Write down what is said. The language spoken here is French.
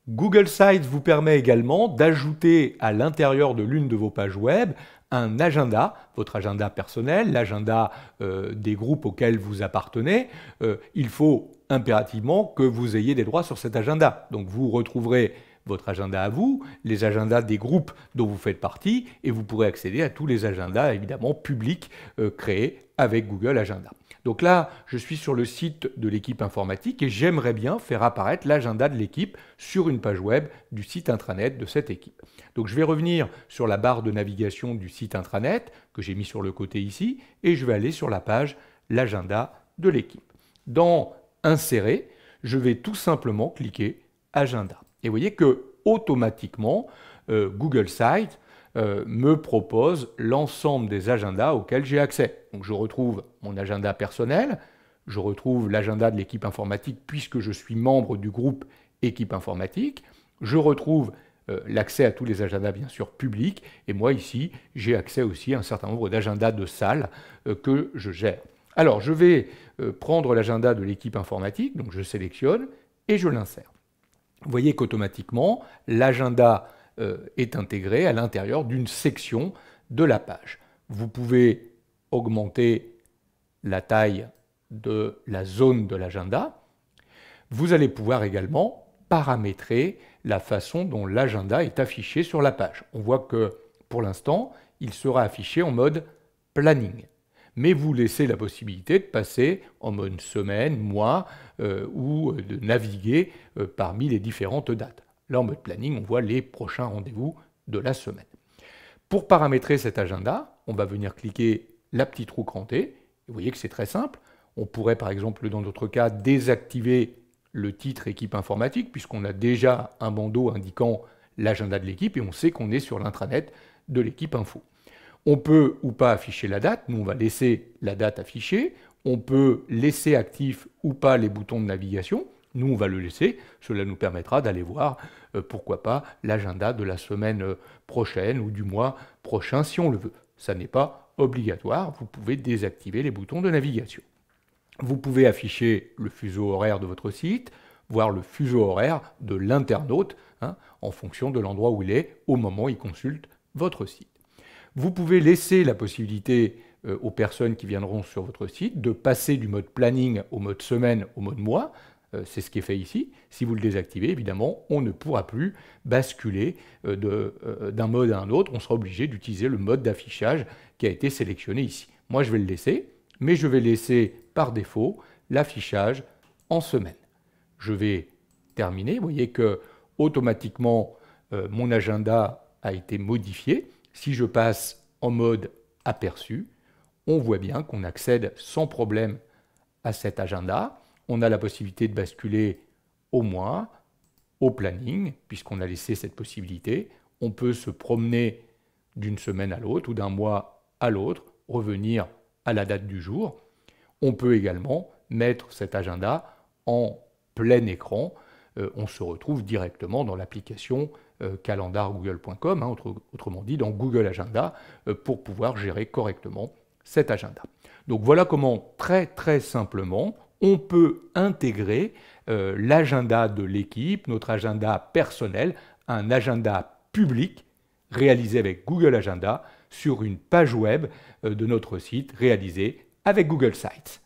Google Sites vous permet également d'ajouter à l'intérieur de l'une de vos pages web un agenda, votre agenda personnel, l'agenda des groupes auxquels vous appartenez. Il faut impérativement que vous ayez des droits sur cet agenda. Donc vous retrouverez votre agenda à vous, les agendas des groupes dont vous faites partie, et vous pourrez accéder à tous les agendas évidemment publics créés avec Google Agenda. Donc là, je suis sur le site de l'équipe informatique et j'aimerais bien faire apparaître l'agenda de l'équipe sur une page web du site intranet de cette équipe. Donc je vais revenir sur la barre de navigation du site intranet que j'ai mis sur le côté ici et je vais aller sur la page l'agenda de l'équipe. Dans Insérer, je vais tout simplement cliquer Agenda. Et vous voyez que automatiquement, Google Sites me propose l'ensemble des agendas auxquels j'ai accès. Donc je retrouve mon agenda personnel, je retrouve l'agenda de l'équipe informatique puisque je suis membre du groupe équipe informatique, je retrouve l'accès à tous les agendas bien sûr publics, et moi ici j'ai accès aussi à un certain nombre d'agendas de salles que je gère. Alors je vais prendre l'agenda de l'équipe informatique, donc je sélectionne et je l'insère. Vous voyez qu'automatiquement l'agenda est intégré à l'intérieur d'une section de la page. Vous pouvez augmenter la taille de la zone de l'agenda. Vous allez pouvoir également paramétrer la façon dont l'agenda est affiché sur la page. On voit que pour l'instant, il sera affiché en mode planning. Mais vous laissez la possibilité de passer en mode semaine, mois ou de naviguer parmi les différentes dates. Là, en mode planning, on voit les prochains rendez-vous de la semaine. Pour paramétrer cet agenda, on va venir cliquer la petite roue crantée. Vous voyez que c'est très simple. On pourrait, par exemple, dans notre cas, désactiver le titre équipe informatique, puisqu'on a déjà un bandeau indiquant l'agenda de l'équipe et on sait qu'on est sur l'intranet de l'équipe info. On peut ou pas afficher la date. Nous, on va laisser la date affichée. On peut laisser actifs ou pas les boutons de navigation. Nous, on va le laisser. Cela nous permettra d'aller voir, pourquoi pas, l'agenda de la semaine prochaine ou du mois prochain si on le veut. Ça n'est pas obligatoire. Vous pouvez désactiver les boutons de navigation. Vous pouvez afficher le fuseau horaire de votre site, voir le fuseau horaire de l'internaute, en fonction de l'endroit où il est au moment où il consulte votre site. Vous pouvez laisser la possibilité aux personnes qui viendront sur votre site de passer du mode planning au mode semaine au mode mois. C'est ce qui est fait ici. Si vous le désactivez, évidemment, on ne pourra plus basculer d'un mode à un autre. On sera obligé d'utiliser le mode d'affichage qui a été sélectionné ici. Moi, je vais le laisser, mais je vais laisser par défaut l'affichage en semaine. Je vais terminer. Vous voyez que automatiquement, mon agenda a été modifié. Si je passe en mode aperçu, on voit bien qu'on accède sans problème à cet agenda. On a la possibilité de basculer au mois, au planning, puisqu'on a laissé cette possibilité. On peut se promener d'une semaine à l'autre ou d'un mois à l'autre, revenir à la date du jour. On peut également mettre cet agenda en plein écran. On se retrouve directement dans l'application calendargoogle.com, autrement dit dans Google Agenda, pour pouvoir gérer correctement cet agenda. Donc voilà comment très simplement on peut intégrer l'agenda de l'équipe, notre agenda personnel, un agenda public réalisé avec Google Agenda sur une page web de notre site réalisée avec Google Sites.